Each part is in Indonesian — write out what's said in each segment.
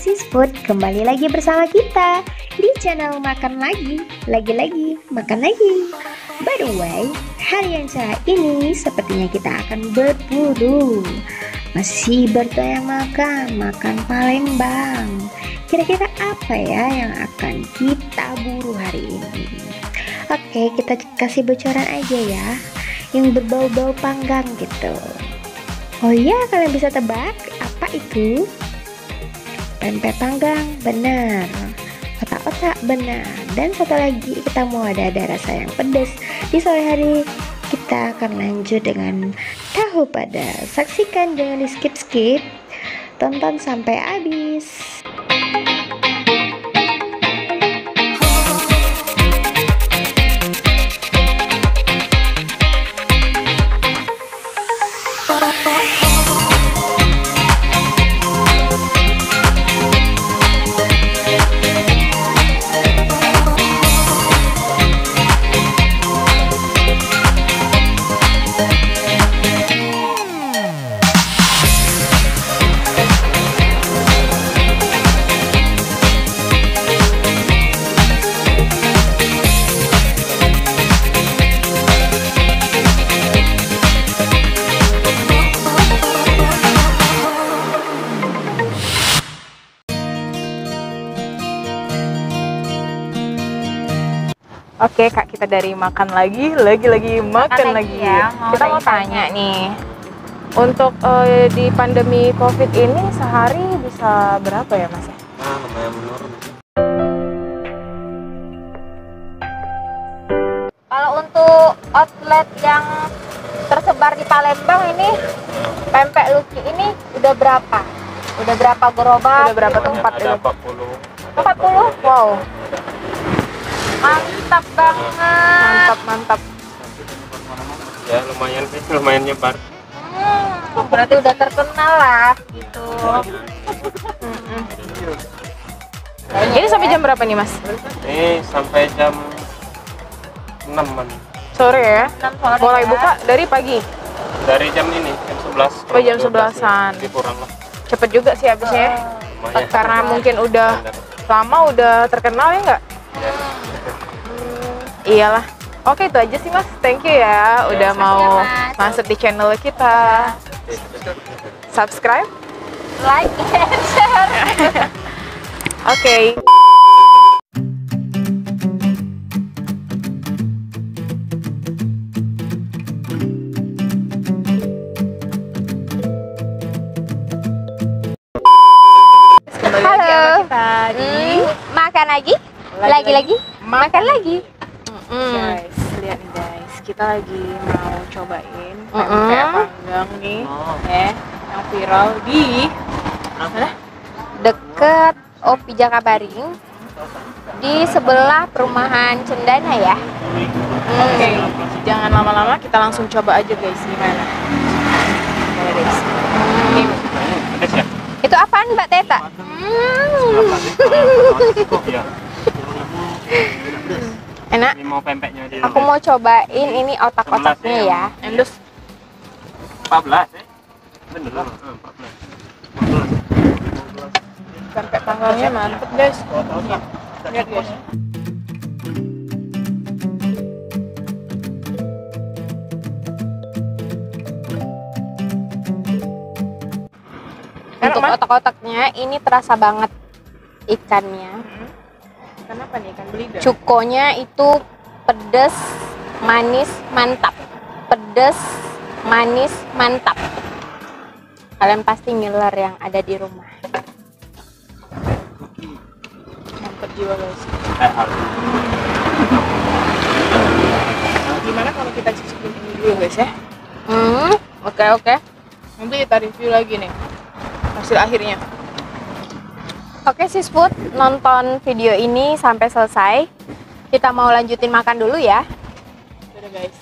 Sis Food, kembali lagi bersama kita di channel Makan Lagi, makan lagi. By the way, hari yang cerah ini sepertinya kita akan berburu. Masih bertanya makan Palembang. Kira-kira apa ya yang akan kita buru hari ini? Oke, kita kasih bocoran aja ya, yang berbau-bau panggang gitu. Oh iya, kalian bisa tebak apa itu? Pempek panggang, benar. Otak-otak, benar. Dan satu lagi, kita mau ada rasa yang pedas. Di sore hari kita akan lanjut dengan tahu padas. Saksikan dengan di skip, tonton sampai habis. Oke Kak, kita dari makan lagi makan lagi. Ya, Kita mau tanya nih, untuk di pandemi COVID ini sehari bisa berapa ya Mas? Lumayan menurun. Kalau untuk outlet yang tersebar di Palembang ini, pempek Lucky ini udah berapa? Udah berapa gerobak? Udah berapa tempat Ada itu? 40. 40? Wow, Mantap banget. mantap. Ya lumayan sih, lumayan nyebar. Berarti udah terkenal lah gitu. Ini sampai jam berapa nih Mas? Ini sampai jam 6-an. Sore ya? 6 sore Mulai ya. buka dari pagi? Dari jam ini, jam 11. Oh, jam 11-an. Lebih kurang lah. Cepet juga sih habisnya ya? Lumayan. Karena mungkin udah lama, udah terkenal ya nggak? Iyalah. Oke, itu aja sih Mas. Thank you ya udah mau Mas. masuk di channel kita. Subscribe. Like and share. Oke. Kembali lagi sama kita di Makan lagi? Lagi-lagi? Makan lagi? Guys, lihat nih guys, kita lagi mau cobain pempek panggang nih, yang viral di mana? Deket Opi Jakabaring, di sebelah perumahan Cendana ya. Oke, jangan lama-lama, kita langsung coba aja guys, gimana? Oke guys. Pedas ya? Itu apaan Mbak Teta? Iya. Enak. Ini mau pempeknya aja. Aku mau cobain ini otak-otaknya ya. Endus. 14 ya? Bener lah. 14. Pempek panggangnya mantep guys. Lihat guys. Untuk otak-otaknya ini terasa banget ikannya. Kenapa nih ikan belida? Cukonya itu pedes, manis, mantap. Pedes, manis, mantap. Kalian pasti ngiler yang ada di rumah. Mantep jiwa guys. Gimana kalau kita cicipin ini dulu guys ya? Oke. Nanti kita review lagi nih hasil akhirnya. Oke Sis Food, nonton video ini sampai selesai. Kita mau lanjutin makan dulu ya. Dadah guys.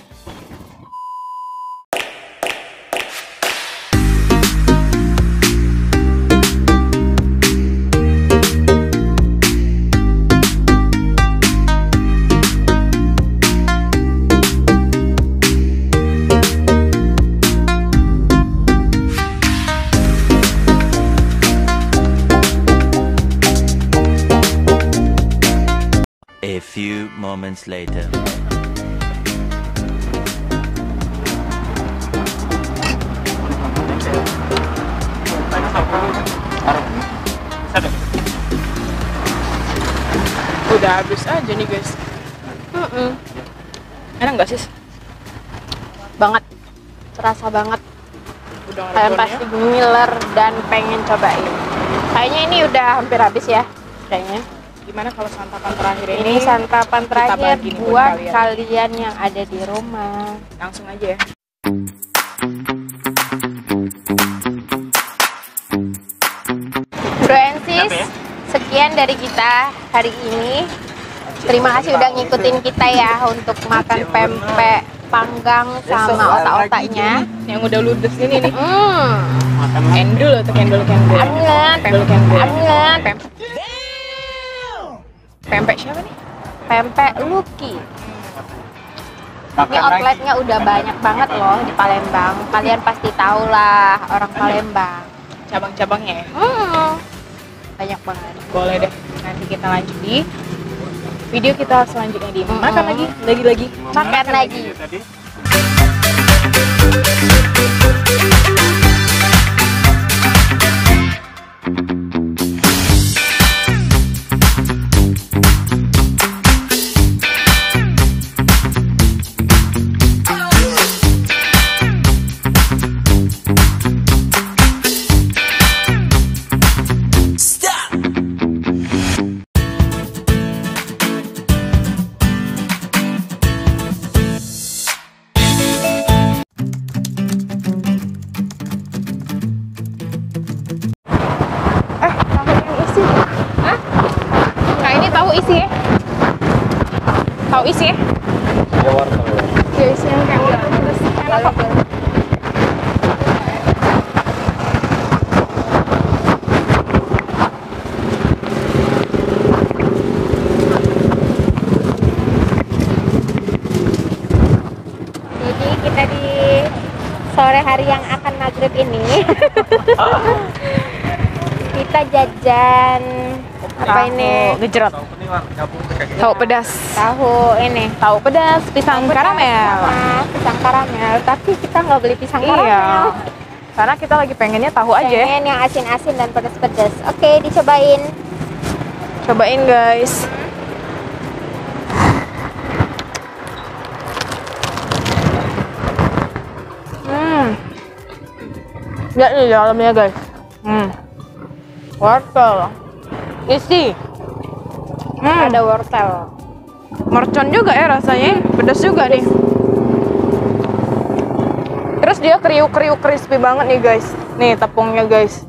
moments later. Udah habis aja nih guys. Enak nggak sih? Banget, terasa banget. Udah Kalian pasti ngiler dan pengen cobain. Kayaknya ini udah hampir habis ya, kayaknya. Gimana kalau santapan terakhir Ini santapan kita terakhir bagi nih buat kalian. kalian yang ada di rumah. Langsung aja ya. Bro and sis, sekian dari kita hari ini. Terima kasih udah ngikutin kita ya untuk makan pempek panggang sama otak-otaknya. Yang udah ludes ini nih. Hmm, Endul atau kendul. anget, Kendul. anget. Pempek siapa nih? Pempek Lucky. Ini outletnya udah banyak banget loh di Palembang. Kalian pasti tahu lah orang Palembang. Cabang-cabangnya ya? Banyak banget. Boleh deh. Nanti kita lanjut di video kita selanjutnya di makan lagi. Makan lagi. Nah ini tahu isi ya? Tahu isi ya? Ya wortel. Ya isi yang kayak udah terus enak kok. Jadi kita di sore hari yang akan maghrib ini kita jajan apa ini? Gejrot. Tahu pedas. Tahu ini. Tahu pedas, pisang karamel. Sama pisang karamel. Tapi kita nggak beli pisang Iya. karamel. Karena kita lagi pengennya tahu aja. Pengen yang asin-asin dan pedas-pedas. Oke, dicobain. Cobain guys. Lihat nih dalamnya guys. Wortel. Isi. Ada wortel. Mercon juga ya rasanya. Pedas juga nih. Terus dia kriuk-kriuk crispy banget nih guys. Nih tepungnya guys.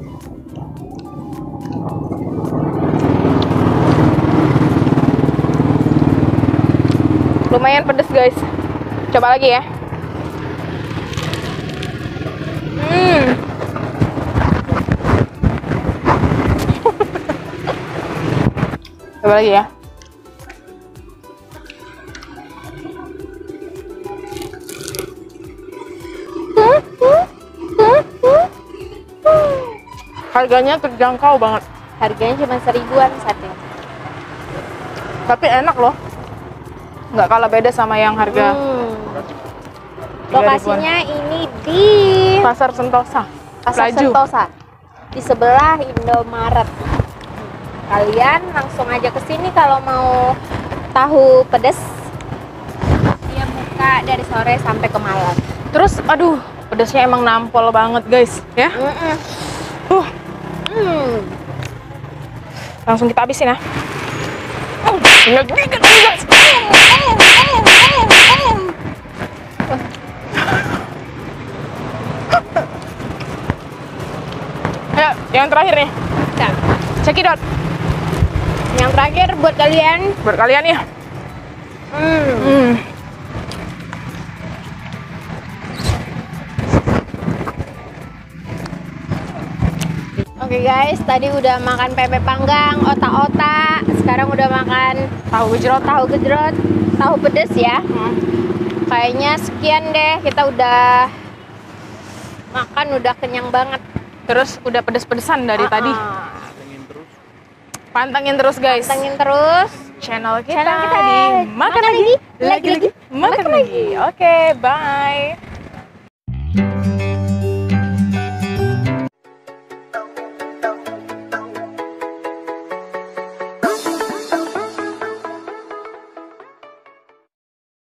Lumayan pedas guys. Coba lagi ya. Coba lagi ya. Harganya terjangkau banget. Harganya cuma 1000-an satu. Tapi enak loh. Nggak kalah beda sama yang harga Lokasinya ini di Pasar Sentosa. Pasar Laju. Sentosa. Di sebelah Indomaret. Kalian langsung aja ke sini kalau mau tahu pedas. Dia buka dari sore sampai ke malam. Terus aduh, pedasnya emang nampol banget guys, ya. Langsung kita habisin ya. Ayo, yang terakhir nih. Nah, Cekidot. yang terakhir buat kalian. Buat kalian ya. Oke guys, tadi udah makan pempek panggang, otak-otak. Sekarang udah makan Tahu gejrot. tahu pedes ya. Kayaknya sekian deh, kita udah makan, udah kenyang banget. Terus udah pedes-pedesan dari tadi. Pantengin terus guys. Pantengin terus. channel kita, Channel kita di Makan Lagi, lagi Makan Lagi. Oke, bye.